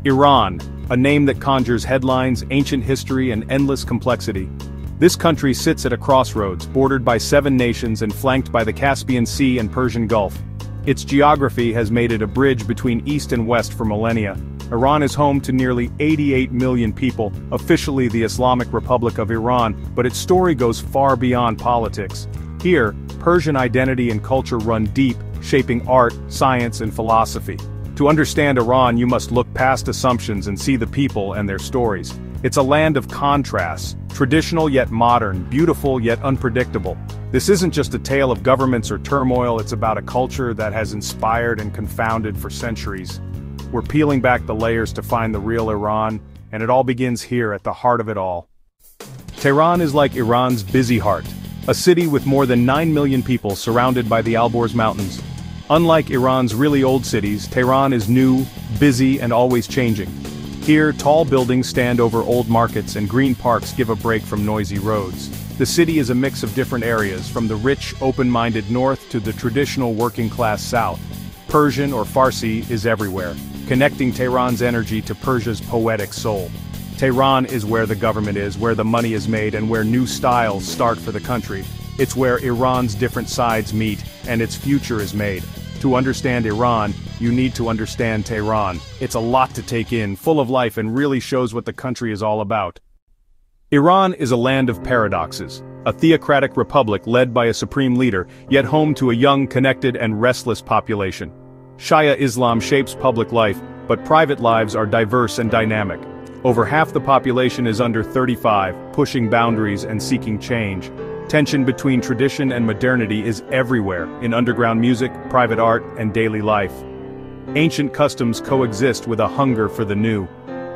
Iran, a name that conjures headlines, ancient history, and endless complexity. This country sits at a crossroads, bordered by 7 nations and flanked by the Caspian Sea and Persian Gulf. Its geography has made it a bridge between East and West for millennia. Iran is home to nearly 88 million people, officially the Islamic Republic of Iran, but its story goes far beyond politics. Here, Persian identity and culture run deep, shaping art, science, and philosophy. To understand Iran, you must look past assumptions and see the people and their stories. It's a land of contrasts, traditional yet modern, beautiful yet unpredictable. This isn't just a tale of governments or turmoil, it's about a culture that has inspired and confounded for centuries. We're peeling back the layers to find the real Iran, and it all begins here at the heart of it all. Tehran is like Iran's busy heart, a city with more than 9 million people surrounded by the Alborz Mountains. Unlike Iran's really old cities, Tehran is new, busy, and always changing. Here, tall buildings stand over old markets and green parks give a break from noisy roads. The city is a mix of different areas, from the rich, open-minded north to the traditional working-class south. Persian or Farsi is everywhere, connecting Tehran's energy to Persia's poetic soul. Tehran is where the government is, where the money is made, and where new styles start for the country. It's where Iran's different sides meet, and its future is made. To understand Iran, you need to understand Tehran. It's a lot to take in, full of life, and really shows what the country is all about. Iran is a land of paradoxes, a theocratic republic led by a supreme leader, yet home to a young, connected, and restless population. Shia Islam shapes public life, but private lives are diverse and dynamic. Over half the population is under 35, pushing boundaries and seeking change. Tension between tradition and modernity is everywhere, in underground music, private art, and daily life. Ancient customs coexist with a hunger for the new.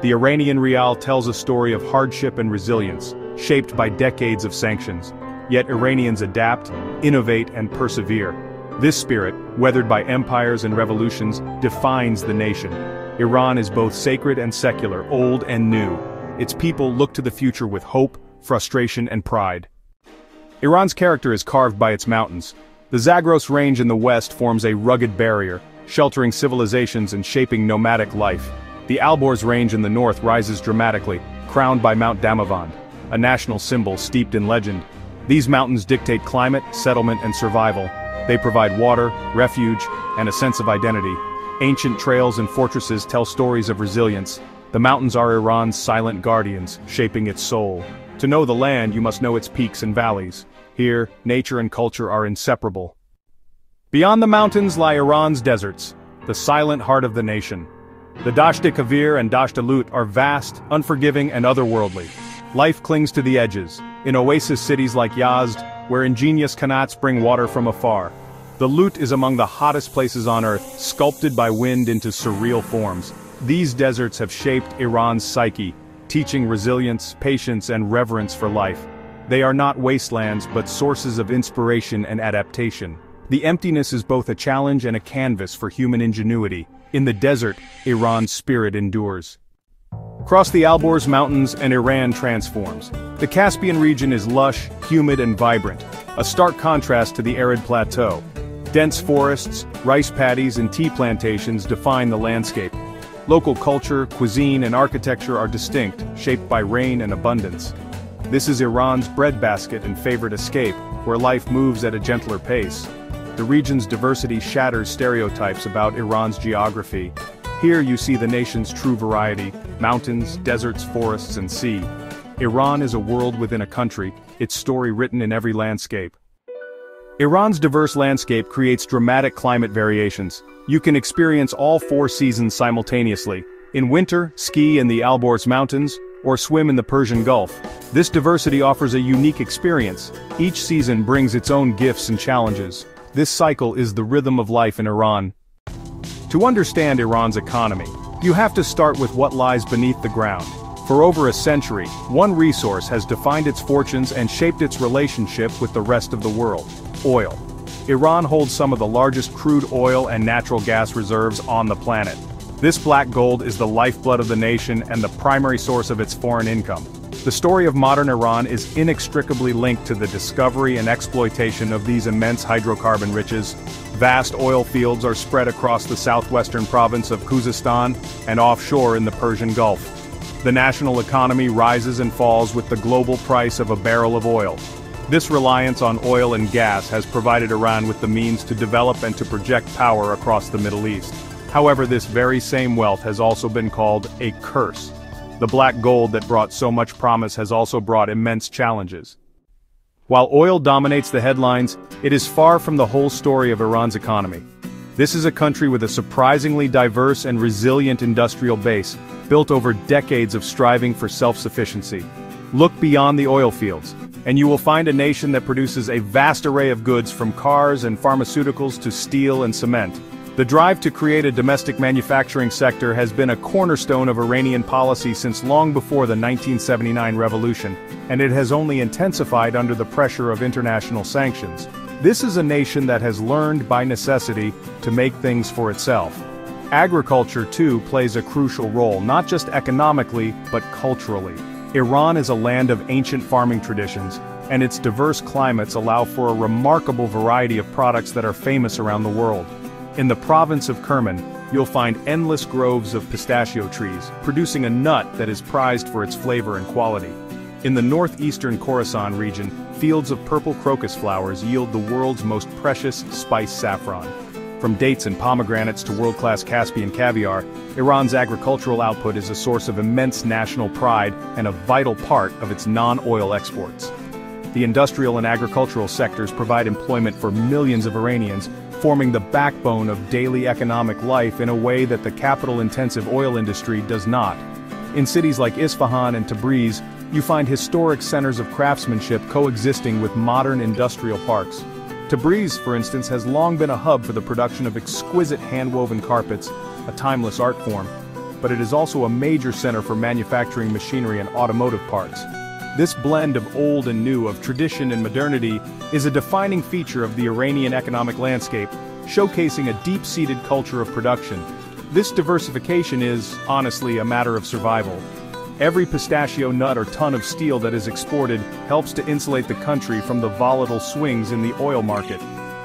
The Iranian rial tells a story of hardship and resilience, shaped by decades of sanctions. Yet Iranians adapt, innovate, and persevere. This spirit, weathered by empires and revolutions, defines the nation. Iran is both sacred and secular, old and new. Its people look to the future with hope, frustration, and pride. Iran's character is carved by its mountains. The Zagros Range in the west forms a rugged barrier, sheltering civilizations and shaping nomadic life. The Alborz Range in the north rises dramatically, crowned by Mount Damavand, a national symbol steeped in legend. These mountains dictate climate, settlement, and survival. They provide water, refuge, and a sense of identity. Ancient trails and fortresses tell stories of resilience. The mountains are Iran's silent guardians, shaping its soul. To know the land, you must know its peaks and valleys. Here, nature and culture are inseparable. Beyond the mountains lie Iran's deserts, the silent heart of the nation. The Dasht-e-Kavir and Dasht-e-Lut are vast, unforgiving, and otherworldly. Life clings to the edges, in oasis cities like Yazd, where ingenious qanats bring water from afar. The Lut is among the hottest places on earth, sculpted by wind into surreal forms. These deserts have shaped Iran's psyche, teaching resilience, patience, and reverence for life. They are not wastelands but sources of inspiration and adaptation. The emptiness is both a challenge and a canvas for human ingenuity. In the desert, Iran's spirit endures. Cross the Alborz Mountains and Iran transforms. The Caspian region is lush, humid, and vibrant, a stark contrast to the arid plateau. Dense forests, rice paddies, and tea plantations define the landscape. Local culture, cuisine, and architecture are distinct, shaped by rain and abundance. This is Iran's breadbasket and favorite escape, where life moves at a gentler pace. The region's diversity shatters stereotypes about Iran's geography. Here you see the nation's true variety: mountains, deserts, forests, and sea. Iran is a world within a country, its story written in every landscape. Iran's diverse landscape creates dramatic climate variations. You can experience all 4 seasons simultaneously. In winter, ski in the Alborz Mountains, or swim in the Persian Gulf. This diversity offers a unique experience. Each season brings its own gifts and challenges. This cycle is the rhythm of life in Iran. To understand Iran's economy, you have to start with what lies beneath the ground. For over a century, one resource has defined its fortunes and shaped its relationship with the rest of the world: oil. Iran holds some of the largest crude oil and natural gas reserves on the planet. This black gold is the lifeblood of the nation and the primary source of its foreign income. The story of modern Iran is inextricably linked to the discovery and exploitation of these immense hydrocarbon riches. Vast oil fields are spread across the southwestern province of Khuzestan and offshore in the Persian Gulf. The national economy rises and falls with the global price of a barrel of oil. This reliance on oil and gas has provided Iran with the means to develop and to project power across the Middle East. However, this very same wealth has also been called a curse. The black gold that brought so much promise has also brought immense challenges. While oil dominates the headlines, it is far from the whole story of Iran's economy. This is a country with a surprisingly diverse and resilient industrial base, built over decades of striving for self-sufficiency. Look beyond the oil fields, and you will find a nation that produces a vast array of goods from cars and pharmaceuticals to steel and cement. The drive to create a domestic manufacturing sector has been a cornerstone of Iranian policy since long before the 1979 revolution, and it has only intensified under the pressure of international sanctions. This is a nation that has learned by necessity to make things for itself. Agriculture, too, plays a crucial role, not just economically, but culturally. Iran is a land of ancient farming traditions, and its diverse climates allow for a remarkable variety of products that are famous around the world. In the province of Kerman, you'll find endless groves of pistachio trees, producing a nut that is prized for its flavor and quality. In the northeastern Khorasan region, fields of purple crocus flowers yield the world's most precious spice saffron. From dates and pomegranates to world-class Caspian caviar, Iran's agricultural output is a source of immense national pride and a vital part of its non-oil exports. The industrial and agricultural sectors provide employment for millions of Iranians, forming the backbone of daily economic life in a way that the capital-intensive oil industry does not. In cities like Isfahan and Tabriz, you find historic centers of craftsmanship coexisting with modern industrial parks. Tabriz, for instance, has long been a hub for the production of exquisite hand-woven carpets, a timeless art form, but it is also a major center for manufacturing machinery and automotive parts. This blend of old and new, of tradition and modernity, is a defining feature of the Iranian economic landscape, showcasing a deep-seated culture of production. This diversification is, honestly, a matter of survival. Every pistachio nut or ton of steel that is exported helps to insulate the country from the volatile swings in the oil market.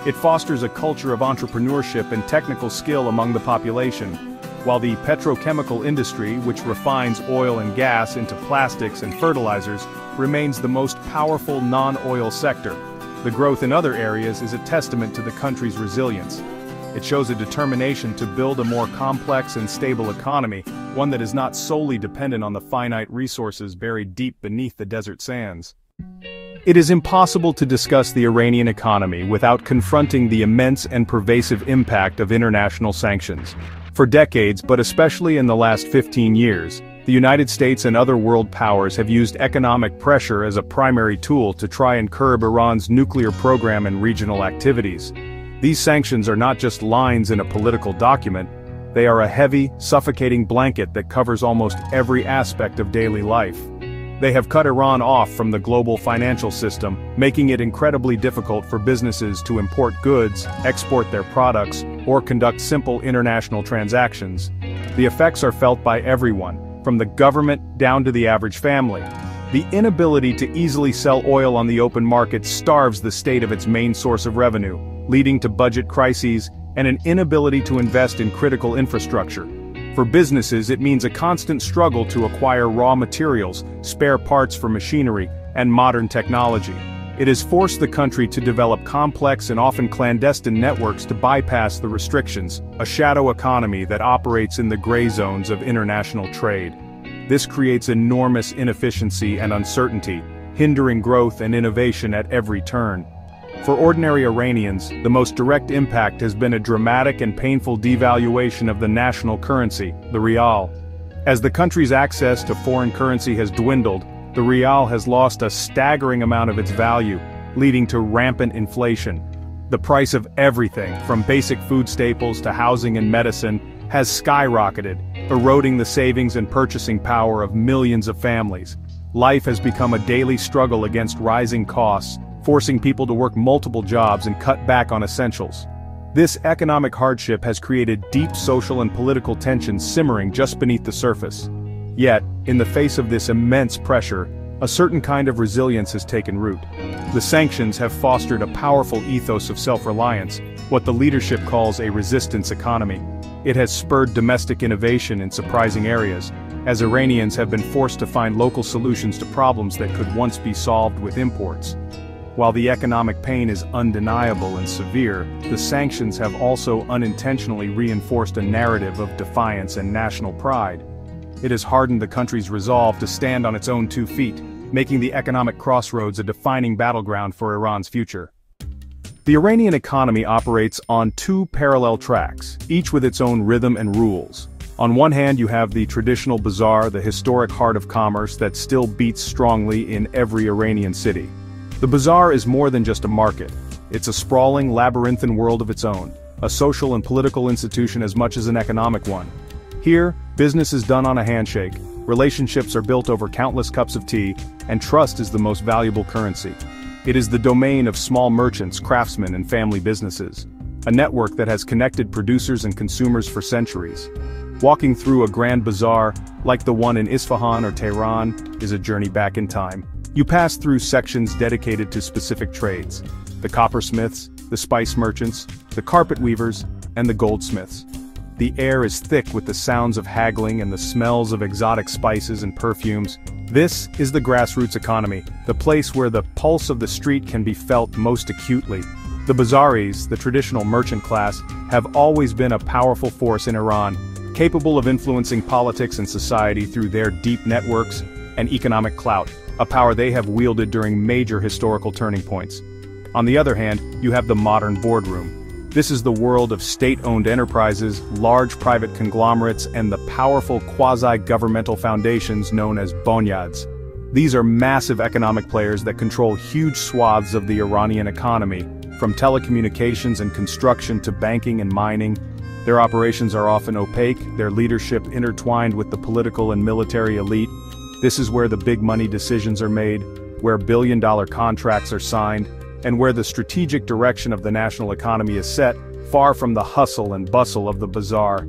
It fosters a culture of entrepreneurship and technical skill among the population, while the petrochemical industry, which refines oil and gas into plastics and fertilizers, remains the most powerful non-oil sector. The growth in other areas is a testament to the country's resilience. It shows a determination to build a more complex and stable economy, one that is not solely dependent on the finite resources buried deep beneath the desert sands. It is impossible to discuss the Iranian economy without confronting the immense and pervasive impact of international sanctions. For decades, but especially in the last 15 years, the United States and other world powers have used economic pressure as a primary tool to try and curb Iran's nuclear program and regional activities. These sanctions are not just lines in a political document, they are a heavy, suffocating blanket that covers almost every aspect of daily life. They have cut Iran off from the global financial system, making it incredibly difficult for businesses to import goods, export their products, or conduct simple international transactions. The effects are felt by everyone, from the government down to the average family. The inability to easily sell oil on the open market starves the state of its main source of revenue, leading to budget crises and an inability to invest in critical infrastructure. For businesses, it means a constant struggle to acquire raw materials, spare parts for machinery, and modern technology. It has forced the country to develop complex and often clandestine networks to bypass the restrictions, a shadow economy that operates in the gray zones of international trade. This creates enormous inefficiency and uncertainty, hindering growth and innovation at every turn. For ordinary Iranians, the most direct impact has been a dramatic and painful devaluation of the national currency, the rial. As the country's access to foreign currency has dwindled, the rial has lost a staggering amount of its value, leading to rampant inflation. The price of everything, from basic food staples to housing and medicine, has skyrocketed, eroding the savings and purchasing power of millions of families. Life has become a daily struggle against rising costs, forcing people to work multiple jobs and cut back on essentials. This economic hardship has created deep social and political tensions simmering just beneath the surface. Yet, in the face of this immense pressure, a certain kind of resilience has taken root. The sanctions have fostered a powerful ethos of self-reliance, what the leadership calls a resistance economy. It has spurred domestic innovation in surprising areas, as Iranians have been forced to find local solutions to problems that could once be solved with imports. While the economic pain is undeniable and severe, the sanctions have also unintentionally reinforced a narrative of defiance and national pride. It has hardened the country's resolve to stand on its own 2 feet, making the economic crossroads a defining battleground for Iran's future. The Iranian economy operates on 2 parallel tracks, each with its own rhythm and rules. On one hand, you have the traditional bazaar, the historic heart of commerce that still beats strongly in every Iranian city. The bazaar is more than just a market. It's a sprawling, labyrinthine world of its own, a social and political institution as much as an economic one. Here, business is done on a handshake, relationships are built over countless cups of tea, and trust is the most valuable currency. It is the domain of small merchants, craftsmen, and family businesses, a network that has connected producers and consumers for centuries. Walking through a grand bazaar, like the one in Isfahan or Tehran, is a journey back in time. You pass through sections dedicated to specific trades: the coppersmiths, the spice merchants, the carpet weavers, and the goldsmiths. The air is thick with the sounds of haggling and the smells of exotic spices and perfumes. This is the grassroots economy, the place where the pulse of the street can be felt most acutely. The bazaris, the traditional merchant class, have always been a powerful force in Iran, capable of influencing politics and society through their deep networks and economic clout, a power they have wielded during major historical turning points. On the other hand, you have the modern boardroom. This is the world of state-owned enterprises, large private conglomerates, and the powerful quasi-governmental foundations known as bonyads. These are massive economic players that control huge swaths of the Iranian economy, from telecommunications and construction to banking and mining. Their operations are often opaque, their leadership intertwined with the political and military elite. This is where the big money decisions are made, where billion-dollar contracts are signed, and where the strategic direction of the national economy is set, far from the hustle and bustle of the bazaar.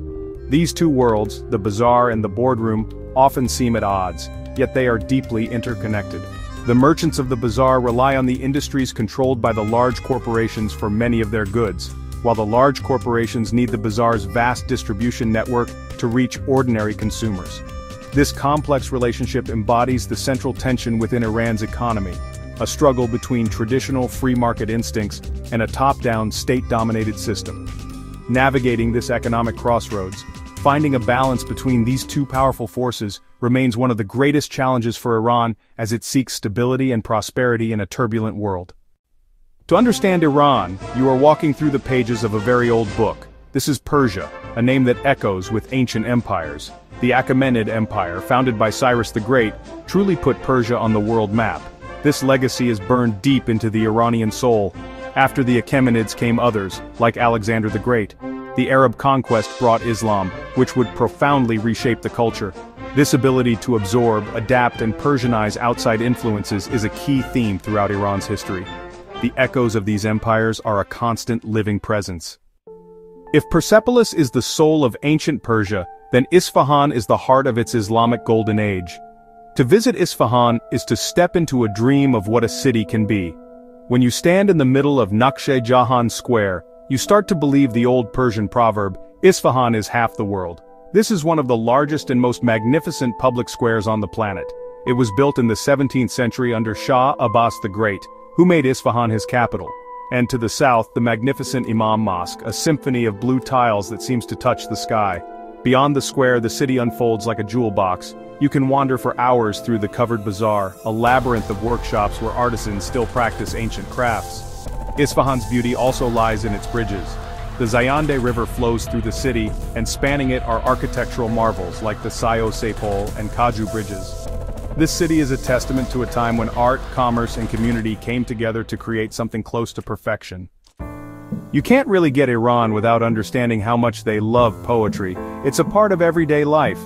These 2 worlds, the bazaar and the boardroom, often seem at odds, yet they are deeply interconnected. The merchants of the bazaar rely on the industries controlled by the large corporations for many of their goods, while the large corporations need the bazaar's vast distribution network to reach ordinary consumers. This complex relationship embodies the central tension within Iran's economy, a struggle between traditional free market instincts and a top-down, state-dominated system. Navigating this economic crossroads, finding a balance between these 2 powerful forces, remains one of the greatest challenges for Iran as it seeks stability and prosperity in a turbulent world. To understand Iran, you are walking through the pages of a very old book. This is Persia, a name that echoes with ancient empires. The Achaemenid Empire, founded by Cyrus the Great, truly put Persia on the world map. This legacy is burned deep into the Iranian soul. After the Achaemenids came others, like Alexander the Great. The Arab conquest brought Islam, which would profoundly reshape the culture. This ability to absorb, adapt, and Persianize outside influences is a key theme throughout Iran's history. The echoes of these empires are a constant living presence. If Persepolis is the soul of ancient Persia, then Isfahan is the heart of its Islamic Golden Age. To visit Isfahan is to step into a dream of what a city can be. When you stand in the middle of Nakhche-Jahan Square, you start to believe the old Persian proverb, Isfahan is half the world. This is one of the largest and most magnificent public squares on the planet. It was built in the 17th century under Shah Abbas the Great, who made Isfahan his capital. And to the south, the magnificent Imam Mosque, a symphony of blue tiles that seems to touch the sky. Beyond the square, the city unfolds like a jewel box. You can wander for hours through the covered bazaar, a labyrinth of workshops where artisans still practice ancient crafts. Isfahan's beauty also lies in its bridges. The Zayandeh River flows through the city, and spanning it are architectural marvels like the Sayo-Sepol and Kaju bridges. This city is a testament to a time when art, commerce, and community came together to create something close to perfection. You can't really get Iran without understanding how much they love poetry. It's a part of everyday life.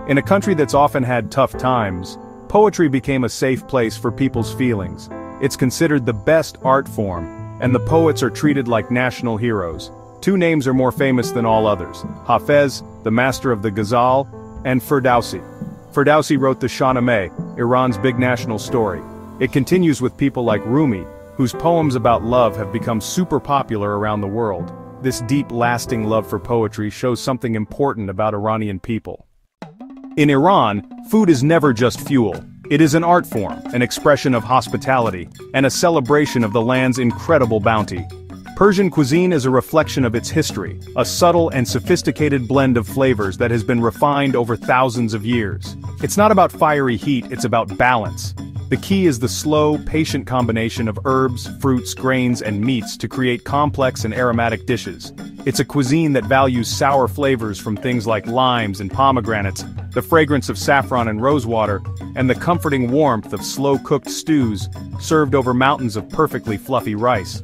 In a country that's often had tough times, poetry became a safe place for people's feelings. It's considered the best art form, and the poets are treated like national heroes. Two names are more famous than all others: Hafez, the master of the Ghazal, and Ferdowsi. Ferdowsi wrote the Shahnameh, Iran's big national story. It continues with people like Rumi, whose poems about love have become super popular around the world. This deep, lasting love for poetry shows something important about Iranian people. In Iran, food is never just fuel. It is an art form, an expression of hospitality, and a celebration of the land's incredible bounty. Persian cuisine is a reflection of its history, a subtle and sophisticated blend of flavors that has been refined over thousands of years. It's not about fiery heat, it's about balance. The key is the slow, patient combination of herbs, fruits, grains, and meats to create complex and aromatic dishes. It's a cuisine that values sour flavors from things like limes and pomegranates, the fragrance of saffron and rosewater, and the comforting warmth of slow-cooked stews, served over mountains of perfectly fluffy rice.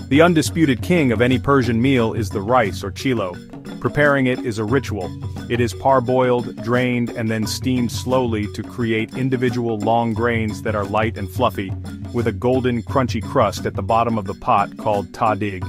The undisputed king of any Persian meal is the rice or chilo. Preparing it is a ritual. It is parboiled, drained, and then steamed slowly to create individual long grains that are light and fluffy, with a golden, crunchy crust at the bottom of the pot called tadig.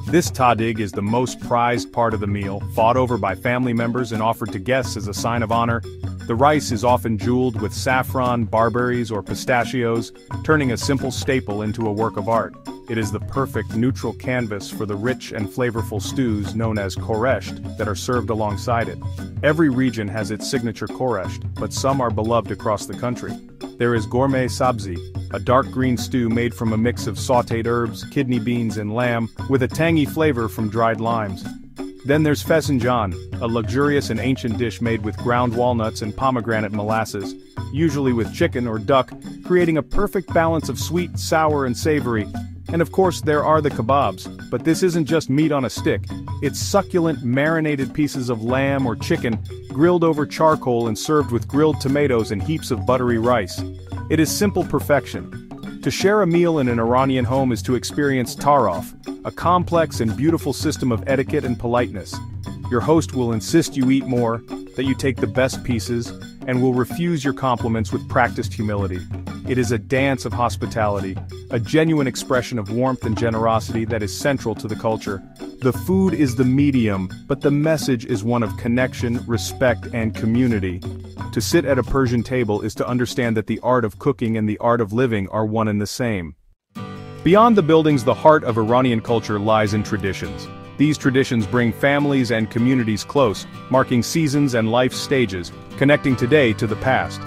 This tadig is the most prized part of the meal, fought over by family members and offered to guests as a sign of honor. The rice is often jeweled with saffron, barberries, or pistachios, turning a simple staple into a work of art. It is the perfect neutral canvas for the rich and flavorful stews known as koresht that are served alongside it. Every region has its signature koresht, but some are beloved across the country. There is gourmet sabzi, a dark green stew made from a mix of sautéed herbs, kidney beans and lamb, with a tangy flavor from dried limes. Then there's fesanjan, a luxurious and ancient dish made with ground walnuts and pomegranate molasses, usually with chicken or duck, creating a perfect balance of sweet, sour and savory. And of course there are the kebabs, but this isn't just meat on a stick. It's succulent, marinated pieces of lamb or chicken, grilled over charcoal and served with grilled tomatoes and heaps of buttery rice. It is simple perfection. To share a meal in an Iranian home is to experience tarof, a complex and beautiful system of etiquette and politeness. Your host will insist you eat more, that you take the best pieces, and will refuse your compliments with practiced humility. It is a dance of hospitality, a genuine expression of warmth and generosity that is central to the culture. The food is the medium, but the message is one of connection, respect, and community. To sit at a Persian table is to understand that the art of cooking and the art of living are one and the same. Beyond the buildings, the heart of Iranian culture lies in traditions. These traditions bring families and communities close, marking seasons and life stages, connecting today to the past.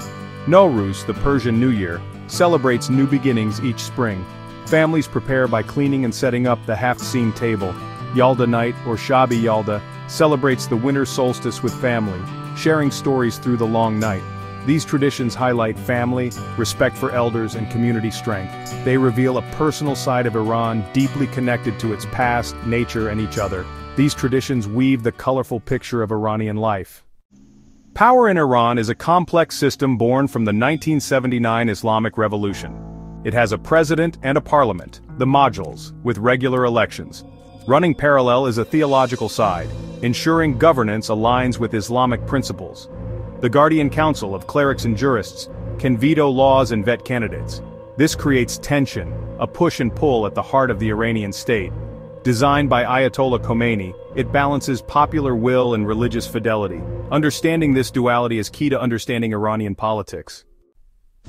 Nowruz, the Persian New Year, celebrates new beginnings each spring. Families prepare by cleaning and setting up the half-seen table. Yalda Night, or Shabi Yalda, celebrates the winter solstice with family, sharing stories through the long night. These traditions highlight family, respect for elders, and community strength. They reveal a personal side of Iran deeply connected to its past, nature, and each other. These traditions weave the colorful picture of Iranian life. Power in Iran is a complex system born from the 1979 Islamic Revolution. It has a president and a parliament, the modules, with regular elections. Running parallel is a theological side, ensuring governance aligns with Islamic principles. The Guardian Council of clerics and jurists can veto laws and vet candidates. This creates tension, a push and pull at the heart of the Iranian state. Designed by Ayatollah Khomeini, it balances popular will and religious fidelity. Understanding this duality is key to understanding Iranian politics.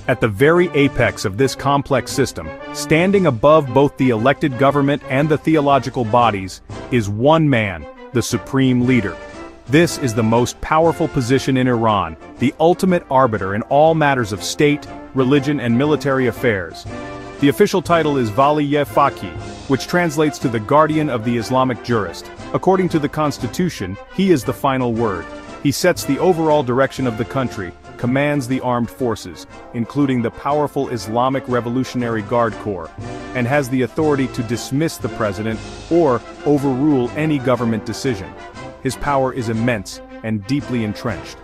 At the very apex of this complex system, standing above both the elected government and the theological bodies, is one man, the supreme leader. This is the most powerful position in Iran, the ultimate arbiter in all matters of state, religion, and military affairs. The official title is Vali-e-Faqih, which translates to the guardian of the Islamic jurist. According to the constitution, he is the final word. He sets the overall direction of the country, commands the armed forces, including the powerful Islamic Revolutionary Guard Corps, and has the authority to dismiss the president or overrule any government decision. His power is immense and deeply entrenched.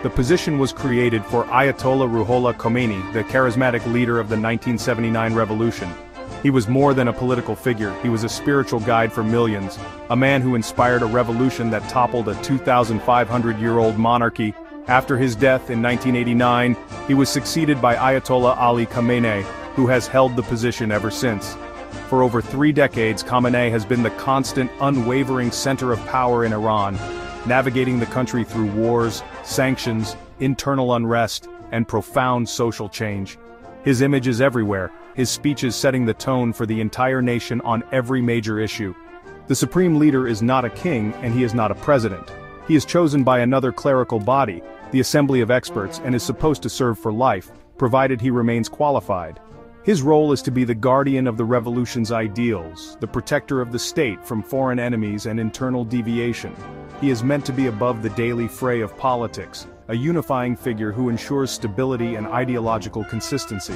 The position was created for Ayatollah Ruhollah Khomeini, the charismatic leader of the 1979 revolution. He was more than a political figure, he was a spiritual guide for millions, a man who inspired a revolution that toppled a 2,500-year-old monarchy. After his death in 1989, he was succeeded by Ayatollah Ali Khamenei, who has held the position ever since. For over 3 decades, Khamenei has been the constant, unwavering center of power in Iran, navigating the country through wars, sanctions, internal unrest, and profound social change. His image is everywhere, his speeches setting the tone for the entire nation on every major issue. The supreme leader is not a king, and he is not a president. He is chosen by another clerical body, the Assembly of Experts, and is supposed to serve for life, provided he remains qualified. His role is to be the guardian of the revolution's ideals, the protector of the state from foreign enemies and internal deviation. He is meant to be above the daily fray of politics, a unifying figure who ensures stability and ideological consistency.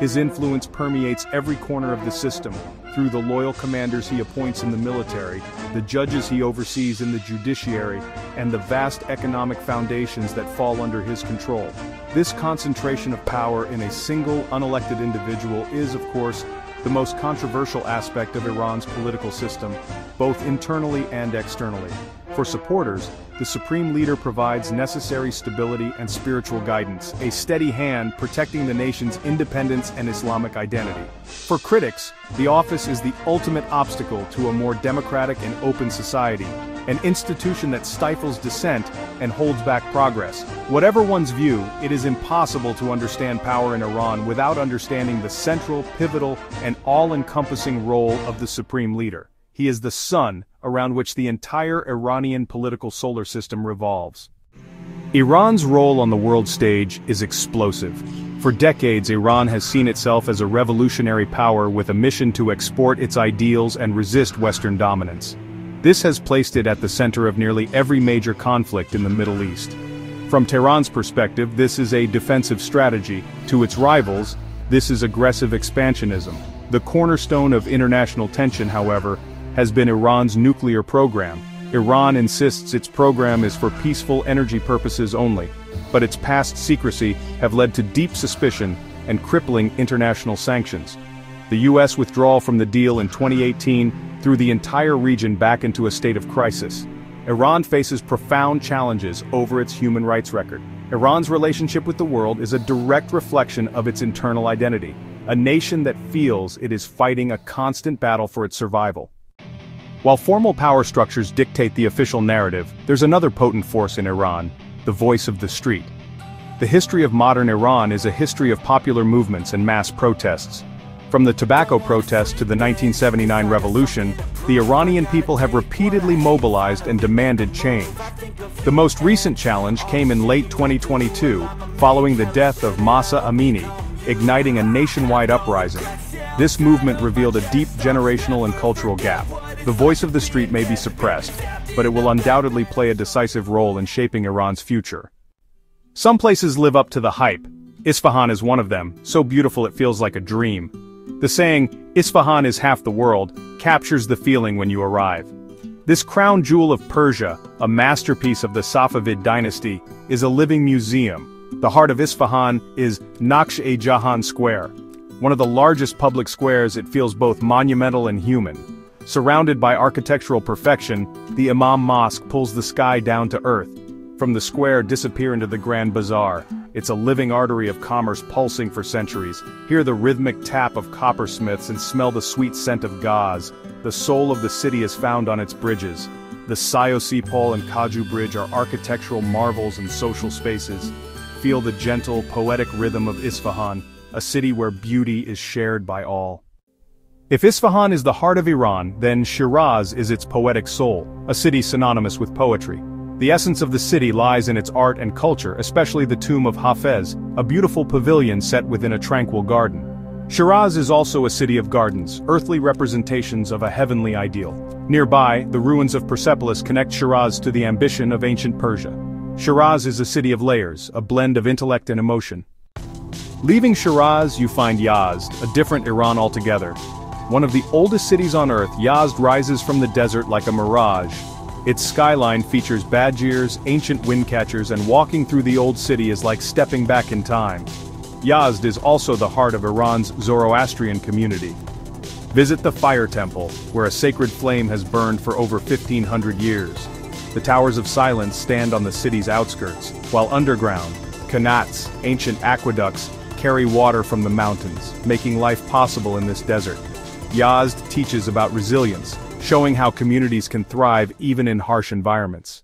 His influence permeates every corner of the system, through the loyal commanders he appoints in the military, the judges he oversees in the judiciary, and the vast economic foundations that fall under his control. This concentration of power in a single, unelected individual is, of course, the most controversial aspect of Iran's political system, both internally and externally. For supporters, the supreme leader provides necessary stability and spiritual guidance, a steady hand protecting the nation's independence and Islamic identity. For critics, the office is the ultimate obstacle to a more democratic and open society, an institution that stifles dissent and holds back progress. Whatever one's view, it is impossible to understand power in Iran without understanding the central, pivotal, and all-encompassing role of the supreme leader. He is the sun around which the entire Iranian political solar system revolves. Iran's role on the world stage is explosive. For decades, Iran has seen itself as a revolutionary power with a mission to export its ideals and resist Western dominance. This has placed it at the center of nearly every major conflict in the Middle East. From Tehran's perspective, this is a defensive strategy. To its rivals, this is aggressive expansionism. The cornerstone of international tension, however, has been Iran's nuclear program. Iran insists its program is for peaceful energy purposes only, but its past secrecy have led to deep suspicion and crippling international sanctions. The U.S. withdrawal from the deal in 2018 threw the entire region back into a state of crisis. Iran faces profound challenges over its human rights record. Iran's relationship with the world is a direct reflection of its internal identity, a nation that feels it is fighting a constant battle for its survival. While formal power structures dictate the official narrative, there's another potent force in Iran, the voice of the street. The history of modern Iran is a history of popular movements and mass protests. From the tobacco protest to the 1979 revolution, the Iranian people have repeatedly mobilized and demanded change. The most recent challenge came in late 2022, following the death of Mahsa Amini, igniting a nationwide uprising. This movement revealed a deep generational and cultural gap. The voice of the street may be suppressed, but it will undoubtedly play a decisive role in shaping Iran's future. Some places live up to the hype. Isfahan is one of them, so beautiful it feels like a dream. The saying, "Isfahan is half the world," captures the feeling when you arrive. This crown jewel of Persia, a masterpiece of the Safavid dynasty, is a living museum. The heart of Isfahan is Naksh-e-Jahan Square. One of the largest public squares, it feels both monumental and human. Surrounded by architectural perfection, the Imam Mosque pulls the sky down to earth. From the square disappear into the Grand Bazaar. It's a living artery of commerce pulsing for centuries. Hear the rhythmic tap of coppersmiths and smell the sweet scent of gauze. The soul of the city is found on its bridges. The Sayo-Sipol and Kaju Bridge are architectural marvels and social spaces. Feel the gentle, poetic rhythm of Isfahan, a city where beauty is shared by all. If Isfahan is the heart of Iran, then Shiraz is its poetic soul, a city synonymous with poetry. The essence of the city lies in its art and culture, especially the tomb of Hafez, a beautiful pavilion set within a tranquil garden. Shiraz is also a city of gardens, earthly representations of a heavenly ideal. Nearby, the ruins of Persepolis connect Shiraz to the ambition of ancient Persia. Shiraz is a city of layers, a blend of intellect and emotion. Leaving Shiraz, you find Yazd, a different Iran altogether. One of the oldest cities on earth, Yazd rises from the desert like a mirage. Its skyline features badgers, ancient windcatchers, and walking through the old city is like stepping back in time. Yazd is also the heart of Iran's Zoroastrian community. Visit the Fire Temple, where a sacred flame has burned for over 1,500 years. The Towers of Silence stand on the city's outskirts, while underground, qanats, ancient aqueducts, carry water from the mountains, making life possible in this desert. Yazd teaches about resilience, showing how communities can thrive even in harsh environments.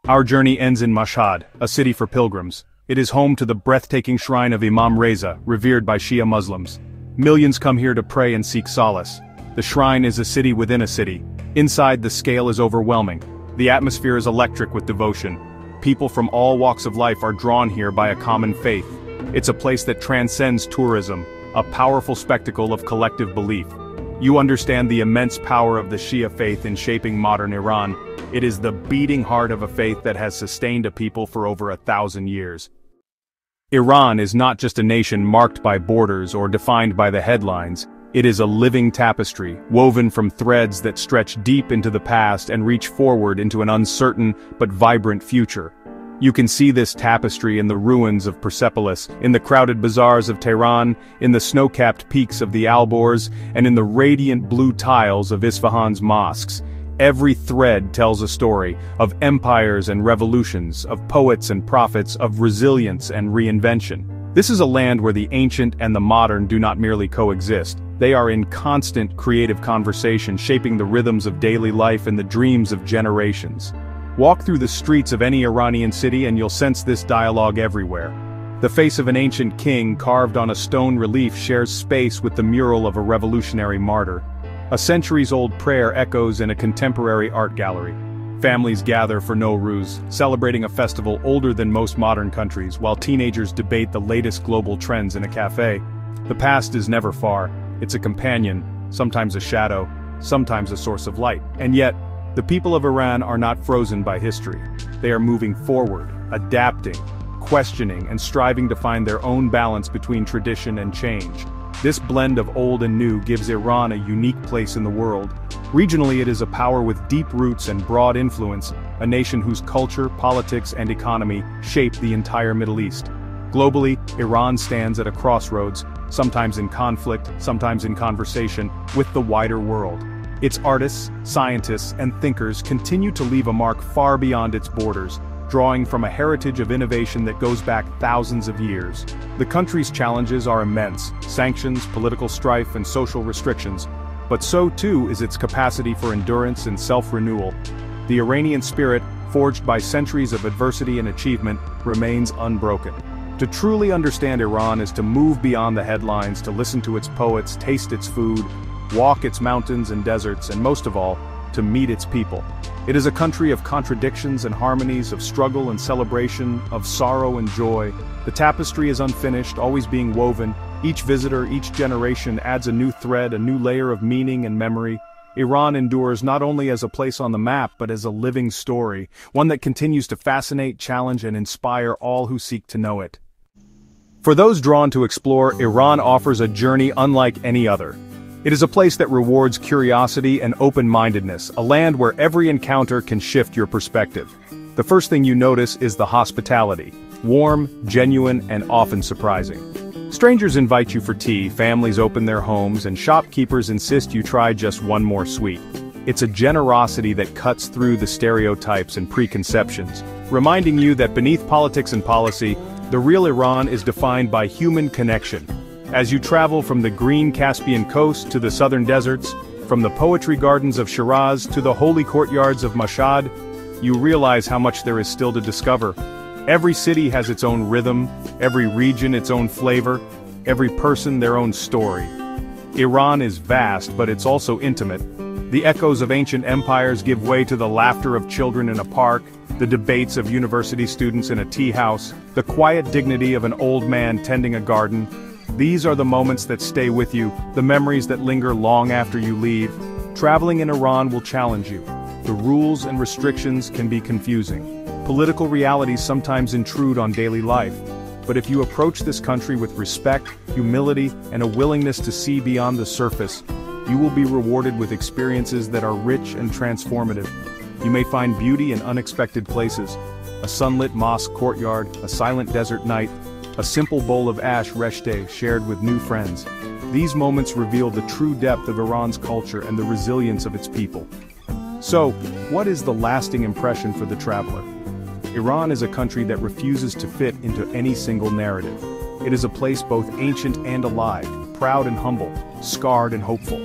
Our journey ends in Mashhad, a city for pilgrims. It is home to the breathtaking shrine of Imam Reza, revered by Shia Muslims. Millions come here to pray and seek solace. The shrine is a city within a city. Inside, the scale is overwhelming. The atmosphere is electric with devotion. People from all walks of life are drawn here by a common faith. It's a place that transcends tourism, a powerful spectacle of collective belief. You understand the immense power of the Shia faith in shaping modern Iran. It is the beating heart of a faith that has sustained a people for over 1,000 years. Iran is not just a nation marked by borders or defined by the headlines. It is a living tapestry, woven from threads that stretch deep into the past and reach forward into an uncertain but vibrant future. You can see this tapestry in the ruins of Persepolis, in the crowded bazaars of Tehran, in the snow-capped peaks of the Alborz, and in the radiant blue tiles of Isfahan's mosques. Every thread tells a story of empires and revolutions, of poets and prophets, of resilience and reinvention. This is a land where the ancient and the modern do not merely coexist. They are in constant creative conversation, shaping the rhythms of daily life and the dreams of generations. Walk through the streets of any Iranian city and you'll sense this dialogue everywhere. The face of an ancient king carved on a stone relief shares space with the mural of a revolutionary martyr. A centuries-old prayer echoes in a contemporary art gallery. Families gather for Nowruz, celebrating a festival older than most modern countries, while teenagers debate the latest global trends in a cafe. The past is never far. It's a companion, sometimes a shadow, sometimes a source of light. And yet, the people of Iran are not frozen by history. They are moving forward, adapting, questioning, and striving to find their own balance between tradition and change. This blend of old and new gives Iran a unique place in the world. Regionally, it is a power with deep roots and broad influence, a nation whose culture, politics, and economy shape the entire Middle East. Globally, Iran stands at a crossroads, sometimes in conflict, sometimes in conversation, with the wider world. Its artists, scientists, and thinkers continue to leave a mark far beyond its borders, drawing from a heritage of innovation that goes back thousands of years. The country's challenges are immense: sanctions, political strife, and social restrictions. But so too is its capacity for endurance and self-renewal. The Iranian spirit, forged by centuries of adversity and achievement, remains unbroken. To truly understand Iran is to move beyond the headlines, to listen to its poets, taste its food, walk its mountains and deserts, and most of all, to meet its people. It is a country of contradictions and harmonies, of struggle and celebration, of sorrow and joy. The tapestry is unfinished, always being woven. Each visitor, each generation adds a new thread, a new layer of meaning and memory. Iran endures not only as a place on the map, but as a living story, one that continues to fascinate, challenge, and inspire all who seek to know it. For those drawn to explore, Iran offers a journey unlike any other. It is a place that rewards curiosity and open-mindedness, a land where every encounter can shift your perspective. The first thing you notice is the hospitality. Warm, genuine, and often surprising. Strangers invite you for tea, families open their homes, and shopkeepers insist you try just one more sweet. It's a generosity that cuts through the stereotypes and preconceptions, reminding you that beneath politics and policy, the real Iran is defined by human connection. As you travel from the green Caspian coast to the southern deserts, from the poetry gardens of Shiraz to the holy courtyards of Mashhad, you realize how much there is still to discover. Every city has its own rhythm, every region its own flavor, every person their own story. Iran is vast, but it's also intimate. The echoes of ancient empires give way to the laughter of children in a park, the debates of university students in a tea house, the quiet dignity of an old man tending a garden. These are the moments that stay with you, the memories that linger long after you leave. Traveling in Iran will challenge you. The rules and restrictions can be confusing. Political realities sometimes intrude on daily life. But if you approach this country with respect, humility, and a willingness to see beyond the surface, you will be rewarded with experiences that are rich and transformative. You may find beauty in unexpected places: a sunlit mosque courtyard, a silent desert night, a simple bowl of ash reshteh shared with new friends. These moments reveal the true depth of Iran's culture and the resilience of its people. So, what is the lasting impression for the traveler? Iran is a country that refuses to fit into any single narrative. It is a place both ancient and alive, proud and humble, scarred and hopeful.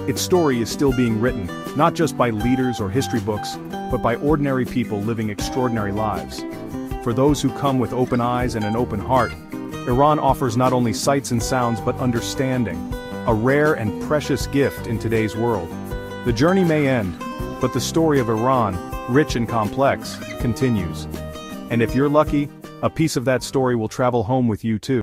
Its story is still being written, not just by leaders or history books, but by ordinary people living extraordinary lives. For those who come with open eyes and an open heart, Iran offers not only sights and sounds but understanding, a rare and precious gift in today's world. The journey may end, but the story of Iran, rich and complex, continues. And if you're lucky, a piece of that story will travel home with you too.